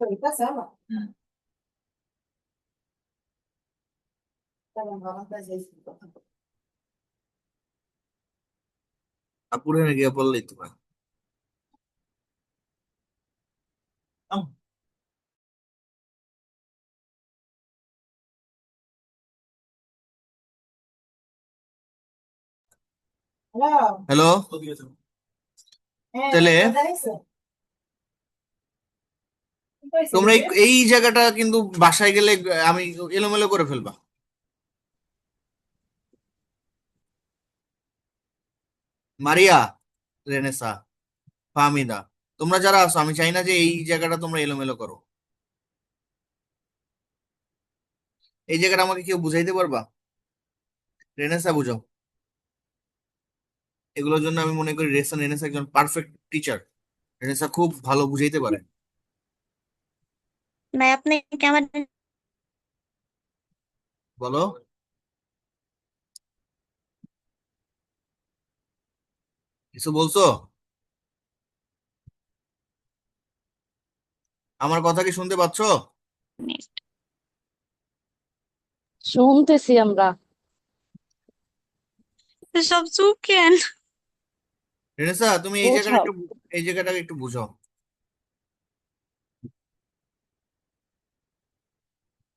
Poi passava. Stava ancora esistito. আপুরে গিয়ে বললেই তো হয়। Allora, hello. তাহলে adesso, poi তোমরা senti? এই জায়গাটা কিন্তু বাসায় গেলে আমি এলোমেলো করে ফেলবা। মারিয়া, রেনেসা, ফাহমিদা, তোমরা যারা আছো আমি চাই না যে এই জায়গাটা তোমরা এলোমেলো করো। এই জায়গাটা আমাকে কেউ বুঝাইতে পারবা? রেনেসা বুঝাও। এগুলোর জন্য আমি মনে করি রেনেসা একজন পারফেক্ট টিচার। রেনেসা খুব ভালো বুঝাইতে পারে। ভাই আপনি কি আমার বলো, কিছু বলছো? আমার কথা কি শুনতে পাচ্ছো? শুনতেছি আমরা। সব চুপ কেন? রেনেসা তুমি বোঝাও। এই জায়গাটা একটু বুঝাও।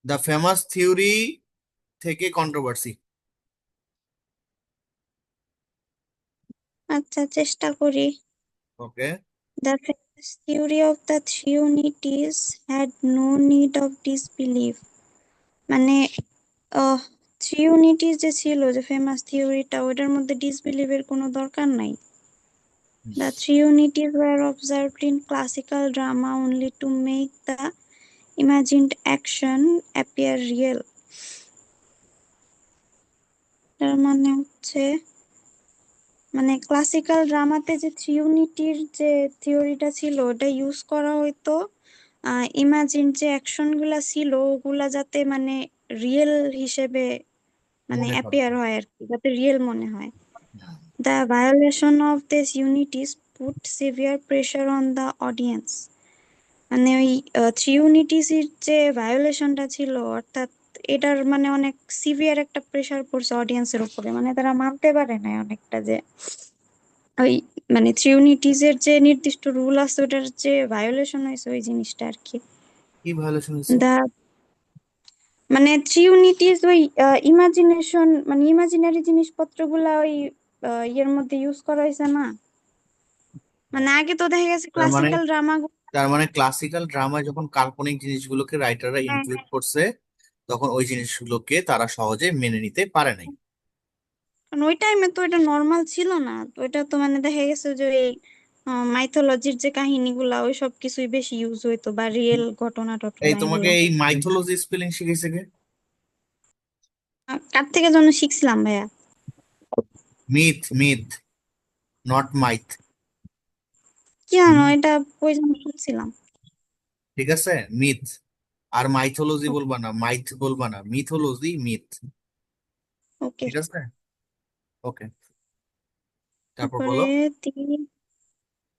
দ্য ফেমাস থিওরি থেকে কন্ট্রোভার্সি। আচ্ছা চেষ্টা করি। ওকে। The famous theory of the three unities had no need of disbelief. মানে থ্রি ইউনিটিস যে ছিল যে ফেমাস থিওরিটা ওইটার মধ্যে ডিসবিলিভের কোনো দরকার নাই। The three unities were observed in classical drama only to make the imagined action appear real. তার মানে হচ্ছে মানে ক্লাসিক্যাল ড্রামাতে যে থ্রি ইউনিটির যে থিওরিটা ছিল ওটা ইউজ করা হয়তো ইমাজিন যে অ্যাকশন গুলা ছিল ওগুলা যাতে মানে রিয়েল হিসেবে মানে মনে করো। অ্যাপিয়ার হয় আর কি, যাতে রিয়েল মনে হয়। The violation of this unities put severe pressure on the audience. মানে ওই থ্রি ইউনিটিস এর যে ভায়োলেশনটা ছিল অর্থাৎ এটার মানে অনেক সিভিয়ার একটা প্রেশার পড়ছে অডিয়েন্সের উপরে, মানে তারা মানতে পারে না অনেকটা যে ওই মানে থ্রি ইউনিটিজ এর যে নির্দিষ্ট রুল আছে ওটার যে ভায়োলেশন হয়েছে ওই জিনিসটা আর কি। কি ভালো শুনেছে? দা মানে থ্রি ইউনিটিজ ওই ইমাজিনেশন মানে ইমাজিনারি জিনিসপত্রগুলা ওই ইয়ের মধ্যে ইউজ করা হয়েছে না। মানে আগে তো দেখা গেছে তার মানে ক্লাসিক্যাল ড্রামা। ক্লাসিক্যাল ড্রামায় যখন কাল্পনিক জিনিসগুলোকে রাইটাররা হ্যাঁ ইনক্লুড হ্যাঁ, করছে তখন ওই জিনিসগুলোকে তারা সহজে মেনে নিতে পারে নাই। কারণ ওই টাইমে তো এটা নর্মাল ছিল না, তো এটা তো মানে দেখা গেছে যে এই মাইথোলজির যে কাহিনীগুলা ওই সব কিছুই বেশি ইউজ হইতো বা রিয়েল ঘটনা এই টটনা তোমাকে এগুলা। এই মাইথোলজি স্পেলিং শিখেছে কে? কার থেকে যেন শিখছিলাম ভাইয়া। Myth, myth, not মাইথ। কি জানো এটা কই যেন শুনছিলাম। ঠিক আছে, মিথ। আর মাইথোলজি ওকে। বলবা না, মাইথ বলবা না, মিথোলজি, মিথ। ওকে। ঠিক আছে। ওকে, তারপর তারপরে বলো।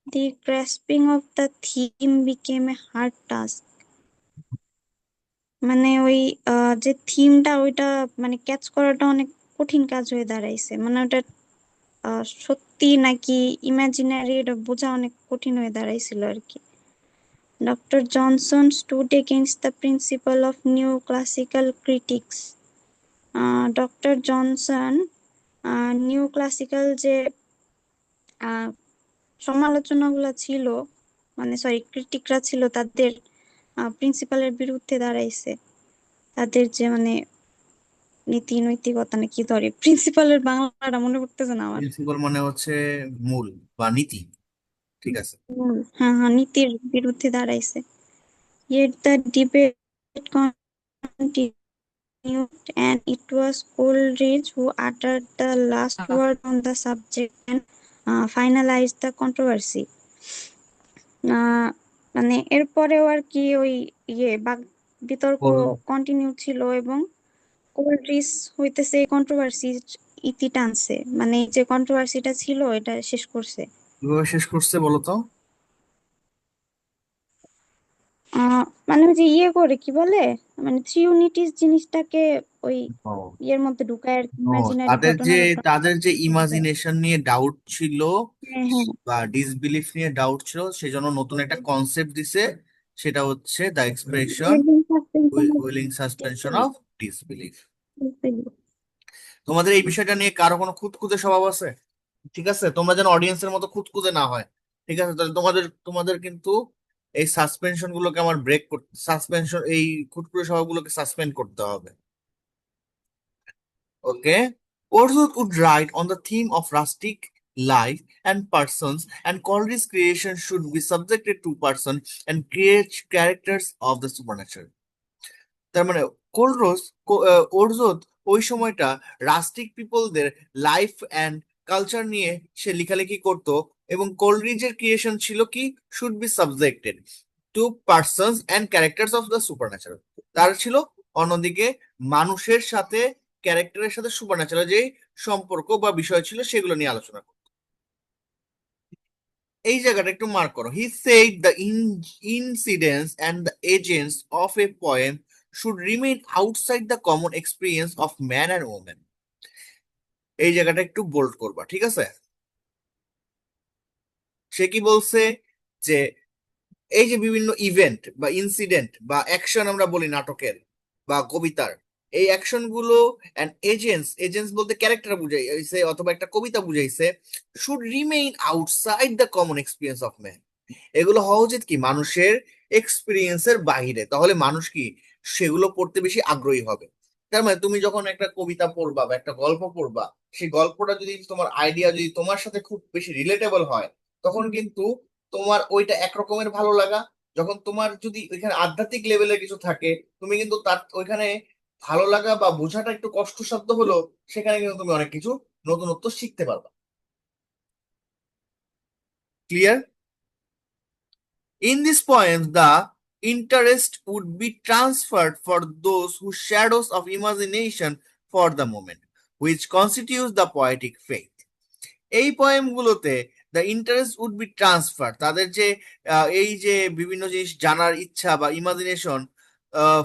the grasping of the theme became a hard task. মানে ওই যে থিমটা ওইটা মানে ক্যাচ করাটা অনেক কঠিন কাজ হয়ে দাঁড়াইছে, মানে ওটা সত্যি নাকি ইমাজিনারি এটা বোঝা অনেক কঠিন হয়ে দাঁড়াইছিল আর কি। Doctor Johnson stood against the principle of neoclassical critics. Doctor Johnson new classical যে আহ, সমালোচনাগুলো ছিল মানে সরি ক্রিটিকরা ছিল তাদের প্রিন্সিপালের বিরুদ্ধে দাঁড়াইছে। তাদের যে মানে নীতি নৈতিকতা না কি ধরে প্রিন্সিপালের বাংলাটা মনে পড়তেছে না আমার। প্রিন্সিপাল মানে হচ্ছে মূল বা নীতি। ঠিক আছে। হ্যাঁ হ্যাঁ, নীতির বিরুদ্ধে দাঁড়াইছে। Yet the debate continued and it was Coleridge who uttered the last word on the subject and finalized the controversy. আহ মানে এরপরেও আর কি ওই বাক বিতর্ক কোল- কন্টিনিউ ছিল এবং কোলরিজ হইতেছে কন্ট্রোভার্সি ইতি টানছে, মানে এই যে কন্ট্রোভার্সিটা ছিল এটা শেষ করছে। কিভাবে শেষ করছে বলো তো? মানে ওই যে ইয়ে করে কি বলে, মানে থ্রি ইউনিটিস জিনিসটাকে ওই ও ইয়ের মধ্যে ঢুকায় আর ও ইমাজিনারি তাদের ঘটনা যে টটনা তাদের যে ঢুকায়। ইমাজিনেশন নিয়ে ডাউট ছিল হ্যাঁ হ্যাঁ। বা ডিসবিলিফ নিয়ে ডাউট ছিল, সেজন্য নতুন একটা কনসেপ্ট দিছে, সেটা হচ্ছে the expression willing suspension of willing suspension disbelieve. Of disbelief. তোমাদের এই বিষয়টা নিয়ে কারো কোনো খুঁতখুঁতে স্বভাব আছে? ঠিক আছে, তোমরা যেন অডিয়েন্সের মতো খুঁতখুঁতে না হয়। ঠিক আছে, তাহলে তোমাদের তোমাদের কিন্তু এই সাসপেনশন গুলোকে আমার ব্রেক করতে, সাসপেনশন এই খুঁতখুঁতে স্বভাবগুলোকে সাসপেন্ড করতে হবে। Okay. Orthut would write on the theme of rustic life and persons, and Coleridge's creation should be subjected to person and create characters of the supernatural. তার মানে কোলরোজ ওরজোত ওই সময়টা রাস্টিক পিপলদের life and culture নিয়ে সে লেখালেখি করত, এবং কোলরিজের ক্রিয়েশন ছিল কি, should be subjected to persons and characters of the supernatural. তার ছিল অন্যদিকে মানুষের সাথে, ক্যারেক্টারের সাথে সুপারন্যাচারাল যে সম্পর্ক বা বিষয় ছিল সেগুলো নিয়ে আলোচনা করত। এই জায়গাটা একটু মার্ক করো। He said the incidents and the agents of a poem should remain outside the common experience of man and woman. এই জায়গাটা একটু বোল্ড করবা, ঠিক আছে? সে কি বলছে যে এই যে বিভিন্ন ইভেন্ট বা ইনসিডেন্ট বা অ্যাকশন আমরা বলি নাটকের বা কবিতার, এই অ্যাকশন গুলো অ্যান্ড এজেন্টস, এজেন্টস বলতে ক্যারেক্টার বুঝাইছে অথবা একটা কবিতা বুঝাইছে, should remain outside the common experience of man. এগুলো হওয়া উচিত কি, মানুষের এক্সপিরিয়েন্সের বাইরে, তাহলে মানুষ কি সেগুলো পড়তে বেশি আগ্রহী হবে। তার মানে তুমি যখন একটা কবিতা পড়বা বা একটা গল্প পড়বা, সেই গল্পটা যদি তোমার আইডিয়া যদি তোমার সাথে খুব বেশি রিলেটেবল হয়, তখন কিন্তু তোমার ওইটা একরকমের ভালো লাগা। যখন তোমার যদি ওইখানে আধ্যাত্মিক লেভেলের কিছু থাকে, তুমি কিন্তু তার ওইখানে ভালো লাগা বা বোঝাটা একটু কষ্টসাধ্য হলো, সেখানে কিন্তু তুমি অনেক কিছু নতুনত্ব শিখতে পারবা। Clear? In this poem, the interest would be transferred for those whose shadows of imagination for the moment, which constitutes the poetic faith. এই পোয়েমগুলোতে the interest would be transfer, তাদের যে এই যে বিভিন্ন জিনিস জানার ইচ্ছা বা imagination,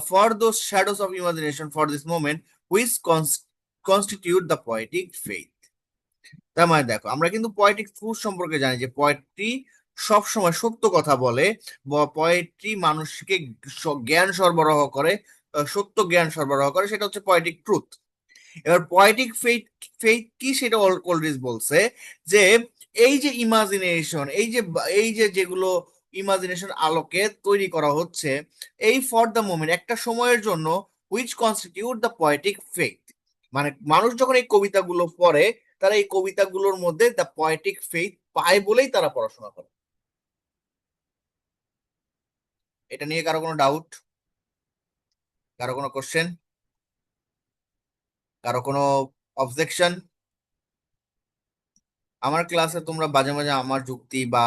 for those shadows of imagination for this moment which constitute the poetic faith. তার মানে দেখো, আমরা কিন্তু পোয়েটিক ট্রুথ সম্পর্কে জানি যে পোয়েট্রি সবসময় সত্য কথা বলে, বা পোয়েট্রি মানুষকে জ্ঞান সরবরাহ করে, সত্য জ্ঞান সরবরাহ করে, সেটা হচ্ছে পোয়েটিক ট্রুথ। এবার পোয়েটিক ফেইথ, ফেইথ কি সেটা অলরেজ বলছে যে এই যে ইমাজিনেশন, এই যে যেগুলো ইমাজিনেশন আলোকে তৈরি করা হচ্ছে, এই ফর দ্য মোমেন্ট একটা সময়ের জন্য, which constitute the poetic faith, মানে মানুষ যখন এই কবিতাগুলো পড়ে, তারা এই কবিতাগুলোর মধ্যে দ্য পোয়েটিক ফেইথ পায় বলেই তারা পড়াশোনা করে। এটা নিয়ে কারো কোনো ডাউট, কারো কোনো কোশ্চেন, কারো কোনো অবজেকশন? আমার ক্লাসে তোমরা মাঝে মাঝে আমার যুক্তি বা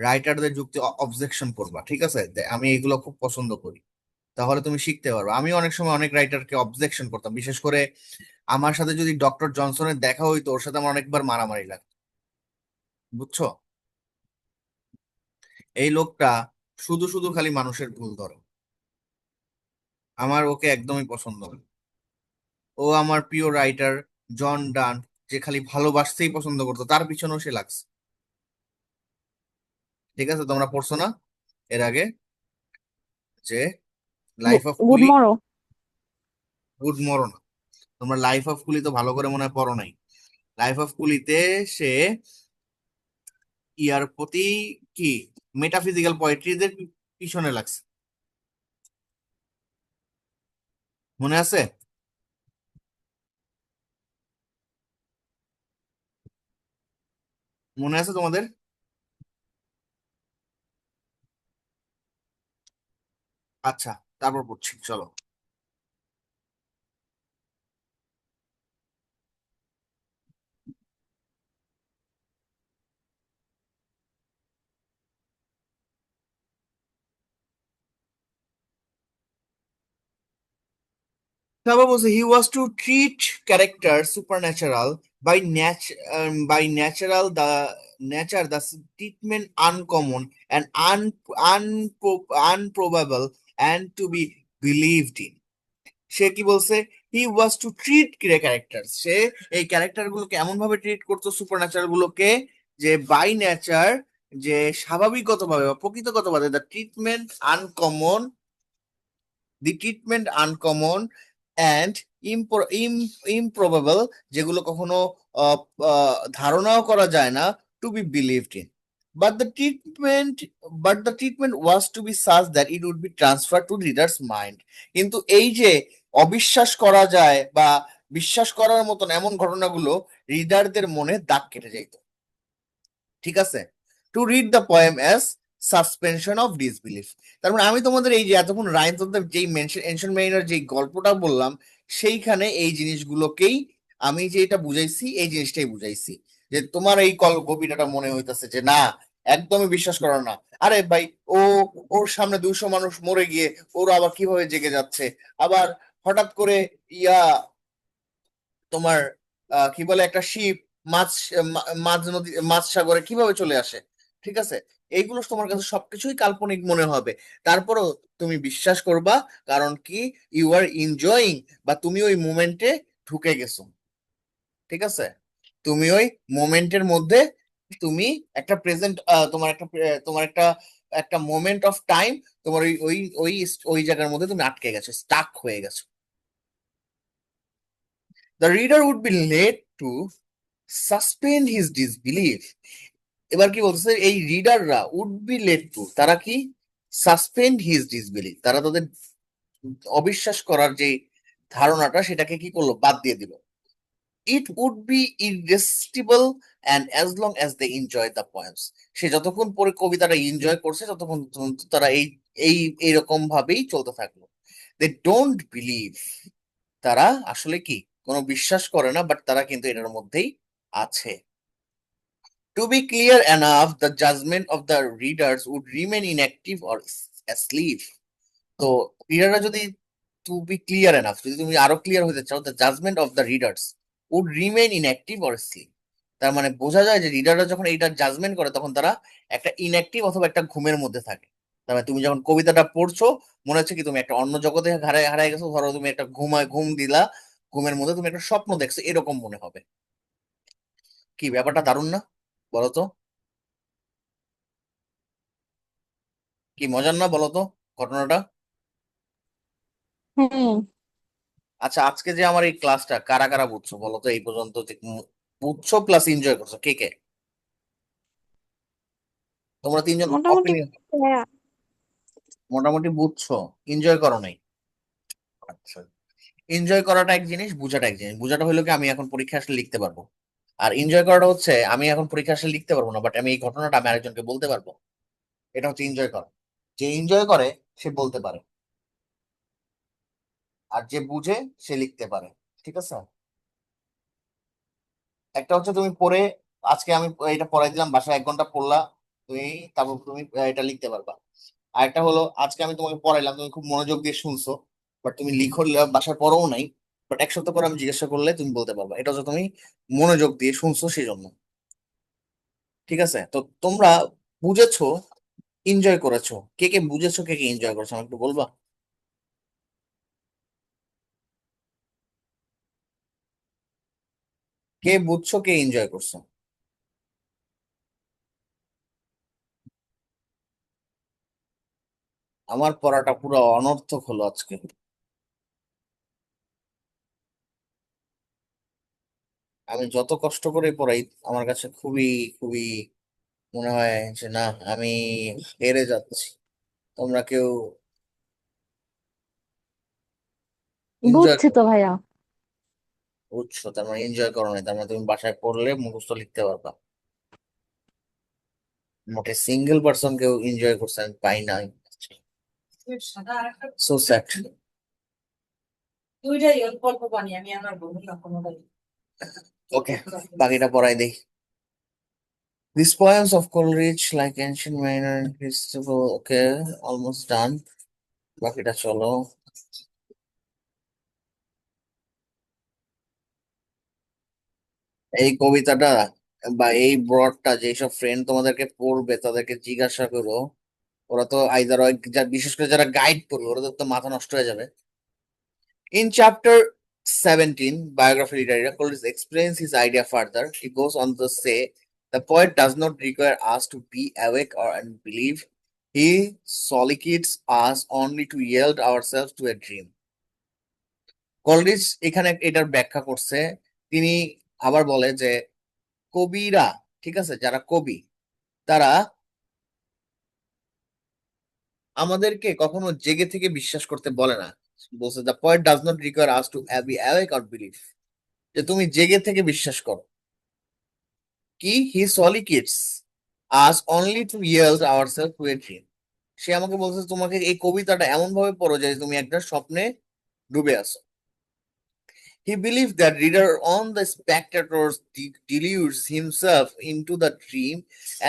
রাইটারদের যুক্তি অবজেকশন করবা, ঠিক আছে? আমি এগুলো খুব পছন্দ করি, তাহলে তুমি শিখতে পারবে। আমি অনেক সময় অনেক রাইটারকে অবজেকশন করতাম, বিশেষ করে আমার সাথে যদি ডক্টর জনসনের দেখা হইতো, ওর সাথে আমার অনেকবার মারামারি লাগতো। বুঝছো? এই লোকটা শুধু শুধু খালি মানুষের ভুল ধরে, আমার ওকে একদমই পছন্দ না। ও আমার প্রিয় রাইটার জন ডান, যে খালি ভালোবাসতেই পছন্দ করতো, তার পিছনেও সে লাগছে। ঠিক আছে, তোমরা পড়ছো না এর আগে যে লাইফ অফ গুড কুলি? মরো। গুড মরন। তোমরা লাইফ অফ কুলি তো ভালো করে মনে হয় পড়ো নাই। লাইফ অফ কুলিতে সে ইয়ার প্রতি কি মেটাফিজিক্যাল পোয়েট্রিদের পিছনে লাগছে, মনে আছে? মনে আছে তোমাদের? আচ্ছা, তারপর পড়ছি, চলো। তারপর বলছে he was to treat character supernatural by natural the nature the treatment uncommon and unprobable and to be believed in. সে কি বলছে, he was to treat character, সে এই ক্যারেক্টার গুলোকে এমন ভাবে ট্রিট করতো সুপার ন্যাচারাল গুলোকে, যে বাই নেচার, যে স্বাভাবিকগতভাবে বা প্রকৃতগতভাবে the treatment uncommon and improbable, যেগুলো কখনো আহ, ধারণাও করা যায় না, to be believed in, but the treatment was to be such that it would be transfer to readers mind. কিন্তু এই যে অবিশ্বাস করা যায় বা বিশ্বাস করার মতন এমন ঘটনাগুলো রিডারদের মনে দাগ কেটে যাইত। ঠিক আছে, to read the poem as suspension of disbelief. তার মানে আমি তোমাদের এই যে এতক্ষণ রাইমস অফ দ্য যেই এনশিয়েন্ট মেরিনার যে গল্পটা বললাম, সেইখানে এই জিনিসগুলোকেই আমি যে এটা বুঝাইছি, এই জিনিসটাই বুঝাইছি, যে তোমার এই কবিতাটা মনে হইতাছে যে না, একদমই বিশ্বাস করো না, আরে ভাই ও, ওর সামনে 200 মানুষ মরে গিয়ে ওরা আবার কিভাবে জেগে যাচ্ছে, আবার হঠাৎ করে ইয়া তোমার কি বলে একটা শিপ মাছ মাঝ নদী মাঝ সাগরে কিভাবে চলে আসে। ঠিক আছে, এইগুলো তোমার কাছে সবকিছুই কাল্পনিক মনে হবে, তারপরও তুমি বিশ্বাস করবা, কারণ কি, ইউ আর এনজয়িং, বা তুমি ওই মোমেন্টে ঢুকে গেছো। ঠিক আছে, তুমি ওই মোমেন্টের মধ্যে, তুমি একটা প্রেজেন্ট, তোমার একটা একটা মোমেন্ট অফ টাইম, তোমার ওই ওই ওই ওই জায়গার মধ্যে তুমি আটকে গেছো, স্টাক হয়ে গেছো। The reader would be led to suspend his disbelief. এবার কি বলতেছে, এই রিডাররা উড বি লেড টু, তারা কি সাসপেন্ড হিজ ডিসবিলিভ, তারা তাদের অবিশ্বাস করার যে ধারণাটা সেটাকে কি করলো, বাদ দিয়ে দিল। It would be irresistible and as long as they enjoy the poems. সে যতক্ষণ পরে কবিতাটা এনজয় করছে ততক্ষণ তারা এই এই এইরকম ভাবেই চলতে থাকলো। দে ডোন্ট বিলিভ, তারা আসলে কি কোনো বিশ্বাস করে না, বাট তারা কিন্তু এটার মধ্যেই আছে। To be clear enough, the judgment of the readers would remain inactive or asleep. তো রিডাররা যদি, টু বি ক্লিয়ার এনাফ, যদি তুমি আরো ক্লিয়ার হতে চাও, the judgement of the readers would remain inactive or sleep. তার মানে বোঝা যায় যে রিডাররা যখন এইটার জাজমেন্ট করে তখন তারা একটা ইনঅ্যাক্টিভ অথবা একটা ঘুমের মধ্যে থাকে। তার মানে তুমি যখন কবিতাটা পড়ছো, মনে হচ্ছে কি তুমি একটা অন্য জগতে হারায় হারায় গেছো, ধরো তুমি একটা ঘুম দিলা, ঘুমের মধ্যে তুমি একটা স্বপ্ন দেখছো, এরকম মনে হবে। কি ব্যাপারটা দারুণ না, বলো তো? কি মজার না বলো তো ঘটনাটা? হ্যাঁ, আচ্ছা, আজকে যে আমার এই ক্লাসটা কারা কারা বুঝছো বলো তো, এই পর্যন্ত যে বুঝছো প্লাস এনজয় করছো, কে কে? তোমরা তিনজন মোটামুটি অপিনিয়ন, হ্যাঁ। মোটামুটি বুঝছো, এনজয় করো নাই। আচ্ছা, এনজয় করাটা এক জিনিস, বুঝাটা এক জিনিস। বুঝাটা হলো কি, আমি এখন পরীক্ষা আসলে লিখতে পারবো, আর এনজয় করাটা হচ্ছে আমি এখন পরীক্ষা আসলে লিখতে পারবো না, বাট আমি এই ঘটনাটা আমি আরেকজনকে বলতে পারবো। এটা হচ্ছে এনজয় করা। যে এনজয় করে সে বলতে পারে, আর যে বুঝে সে লিখতে পারে। ঠিক আছে, একটা হচ্ছে তুমি পড়ে, আজকে আমি এটা পড়াই দিলাম, বাসায় 1 ঘন্টা পড়লা তুমি, তারপর তুমি এটা লিখতে পারবা। আর একটা হলো, আজকে আমি তোমাকে পড়াইলাম, তুমি খুব মনোযোগ দিয়ে শুনছো, বাট তুমি লিখো, বাসায় পড়াও নাই, বাট 1 সপ্তাহ পরে আমি জিজ্ঞাসা করলে তুমি বলতে পারবা, এটা হচ্ছে তুমি মনোযোগ দিয়ে শুনছো সেই জন্য। ঠিক আছে, তো তোমরা বুঝেছো, এনজয় করেছো, কে কে বুঝেছো, কে কে এনজয় করেছো, আমাকে একটু বলবা? কে বুঝছো, কে এনজয় করছো? আমার পড়াটা পুরো অনর্থক হলো আজকে। আমি যত কষ্ট করে পড়াই, আমার কাছে খুবই খুবই মনে হয় যে না, আমি হেরে যাচ্ছি। তোমরা কেউ এনজয় বুঝছি তো ভাইয়া। বুঝছো, তার মানে এনজয় করো না, তার মানে তুমি বাসায় পড়লে মুখস্থ লিখতে পারবা। মোটে সিঙ্গেল পার্সন কেউ এনজয় করছে আমি পাই না। সাদা আর একটা সো স্যাড। দুইটাই অল্প অল্প পানি, আমি আমার বমি না কোনোটাই। ওকে, বাকিটা পড়াই দেই। These poems of Coleridge, like ancient mariner and Christopher, okay, almost done. বাকিটা চলো। এই কবিতাটা বা এই ব্রডটা যেসব ফ্রেন্ড তোমাদেরকে পড়বে তাদেরকে জিজ্ঞাসা করো, ওরা তো আইদার বিশেষ করে যারা গাইড পড়বে ওরা তো মাথা নষ্ট হয়ে যাবে। In chapter 17, Biography Literary, Coleridge explains his idea further. He goes on to say, the poet does not require us to be awake or unbelieve. He solicits us only to yield ourselves to a dream. Coleridge এখানে এটার ব্যাখ্যা করছে। তিনি আবার বলে যে কবিরা, ঠিক আছে, যারা কবি তারা আমাদেরকে কখনো জেগে থেকে বিশ্বাস করতে বলে না। বলছে the poet does not require us to be awake or believe, যে তুমি জেগে থেকে বিশ্বাস করো। কি he solicits us only to yield ourselves to a dream, সে আমাকে বলছে তোমাকে এই কবিতাটা এমন ভাবে পড়ো যে তুমি একটা স্বপ্নে ডুবে আছো। He believes that reader on the spectators deludes himself into the dream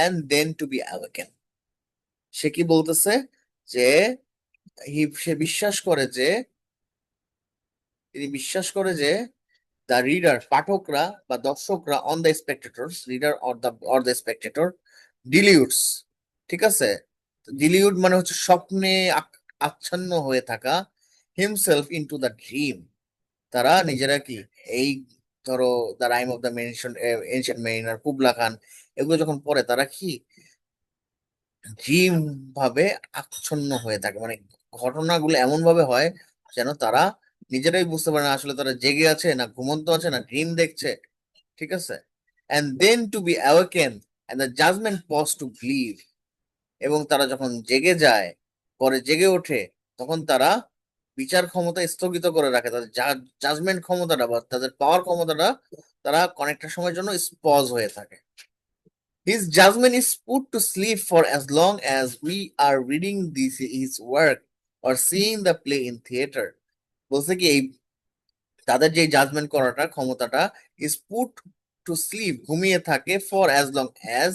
and then to be awakened. সে কি বলতেছে যে সে বিশ্বাস করে যে তিনি বিশ্বাস করে যে দ্য রিডার, পাঠকরা বা দর্শকরা, on the spectators, reader or the spectator dilutes, ঠিক আছে, ডিলিউট মানে হচ্ছে স্বপ্নে আচ্ছন্ন হয়ে থাকা, হিমসেলফ ইনটু দ্য ড্রিম, তারা নিজেরা কি এই ধরো দ্য রাইম অফ দ্য মেনশন এনশিয়েন্ট মেরিনার, কুবলা খান, এগুলো যখন পড়ে তারা কি ড্রিম ভাবে আচ্ছন্ন হয়ে থাকে, মানে ঘটনাগুলো এমন ভাবে হয় যেন তারা নিজেরাই বুঝতে পারে না আসলে তারা জেগে আছে না ঘুমন্ত আছে না ড্রিম দেখছে, ঠিক আছে। and then to be awakened and the judgment pause to believe, এবং তারা যখন জেগে যায়, পরে জেগে ওঠে, তখন তারা বিচার ক্ষমতা স্থগিত করে রাখে, তাদের জাজমেন্ট ক্ষমতাটা বা তাদের পাওয়ার ক্ষমতাটা তারা অনেকটা সময়ের জন্য পজ হয়ে থাকে। His judgment is put to sleep for as long as we are reading his work or seeing the play in theater. বলছে কি এই তাদের যে জাজমেন্ট করাটা ক্ষমতাটা is put to sleep, ঘুমিয়ে থাকে, for as long as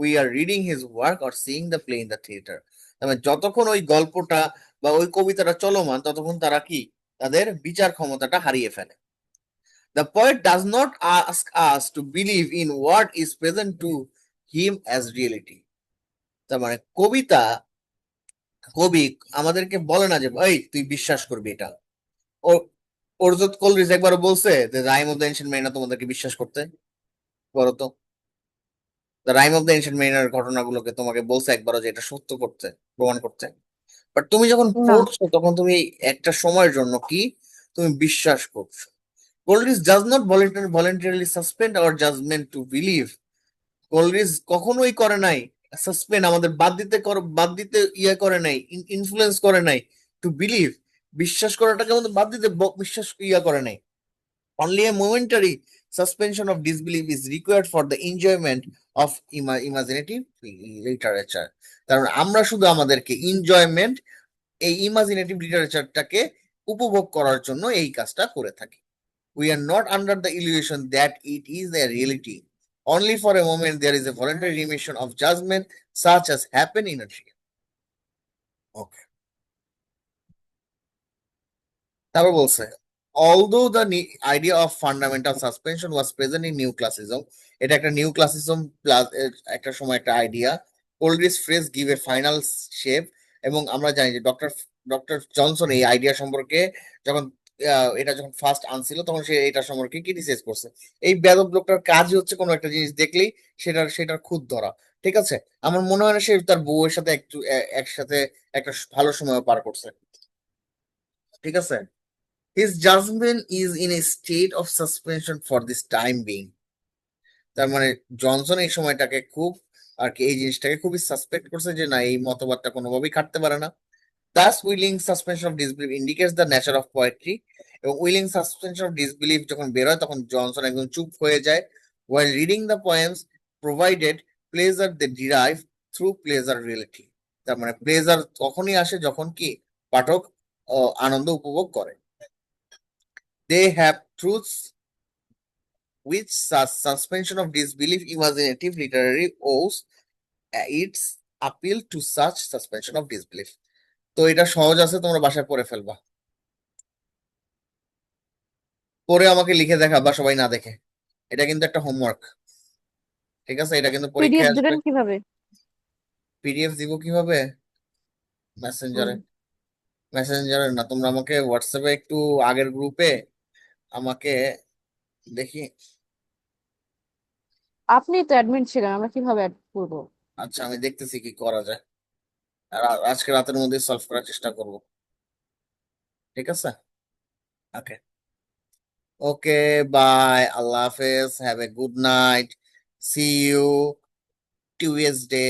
we are reading his work or seeing the play in the theater. মানে যতক্ষণ ওই গল্পটা বা ওই কবিতাটা চলমান ততক্ষণ তারা কি তাদের বিচার ক্ষমতাটা হারিয়ে ফেলে। The poet does not ask us to believe in what is present to him as reality. তার মানে কবি আমাদেরকে বলে না যে এই তুই বিশ্বাস করবি এটা। অর্জুন কলরিজ একবার বলছে যে Rime of the Ancient Mariner তোমাদেরকে বিশ্বাস করতে, বলো তো, the rhyme of the Ancient Mariner ঘটনাগুলোকে তোমাকে বলছে একবারও যে এটা সত্য করতে, প্রমাণ করতে? বাট তুমি যখন না। পড়ছো তখন তুমি একটা সময়ের জন্য কি তুমি বিশ্বাস করছো। Coleridge does not voluntarily suspend our judgment to believe. Coleridge কখনোই করে নাই সাসপেন্ড, আমাদের বাদ দিতে ইয়ে করে নাই, ইনফ্লুয়েন্স করে নাই টু বিলিভ, বিশ্বাস করাটাকে আমাদের বাদ দিতে বিশ্বাস ইয়া করে নাই। Only a momentary suspension of disbelieve is required for the enjoyment of imaginative literature. কারণ আমরা শুধু আমাদেরকে এনজয়মেন্ট, এই ইমাজিনেটিভ লিটারেচারটাকে উপভোগ করার জন্য এই কাজটা করে থাকি। We are not under the illusion that it is a reality. Only for a moment there is a voluntary remission of judgment such as happen in a dream. Okay. তারপর বলছে although the idea of fundamental suspension was present in new classism, এটা একটা new ক্লাসিজম plus একটা সময় একটা idea, Coleridge phrase give a final shape. এবং আমরা জানি যে ডক্টর জনসন এই আইডিয়া সম্পর্কে যখন এটা যখন ফার্স্ট আনছিল তখন সে এটা সম্পর্কে ক্রিটিসাইজ করছে। এই বেদব লোকটার কাজই হচ্ছে কোনো একটা জিনিস দেখলেই সেটার খুঁত ধরা, ঠিক আছে। আমার মনে হয় না সে তার বউয়ের সাথে একসাথে একটা ভালো সময় পার করছে, ঠিক আছে। His judgment is in a state of suspension for this time being. তার মানে জনসন এই সময়টাকে খুব আর কি এই জিনিসটাকে খুবই সাসপেক্ট করছে যে না এই মতবাদটা কোনোভাবেই খাটতে পারে না। Thus willing suspension of disbelief indicates the nature of poetry. এবং উইলিং সাসপেনশন অফ ডিসবিলিভ যখন বেরোয় তখন জনসন একদম চুপ হয়ে যায়। while reading the poems provided pleasure they derive through pleasure reality. তার মানে প্লেজার তখনই আসে যখন কি পাঠক আনন্দ উপভোগ করে। They have truths which suspension of disbelief imaginative literary owes its appeal to such suspension of disbelief. তো এটা সহজ আছে, তোমরা বাসায় পড়ে ফেলবা, পরে আমাকে লিখে দেখাবা সবাই না দেখে। এটা কিন্তু একটা হোমওয়ার্ক। ঠিক আছে, এটা কিন্তু পিডিএফ পরীক্ষায় আসবে। দিবেন কিভাবে? পিডিএফ দিব কিভাবে? হুম। মেসেঞ্জারে না, তোমরা আমাকে হোয়াটসঅ্যাপে একটু আগের গ্রুপে আমাকে দেখি। আপনি তো অ্যাডমিন ছিলেন, আমরা কিভাবে অ্যাড করবো? আচ্ছা, আমি দেখতেছি কি করা যায়, আর আজকে রাতের মধ্যে সলভ করার চেষ্টা করব। ঠিক আছে, ওকে। ওকে, বাই, আল্লাহ হাফেজ, have a good night, see you Tuesday.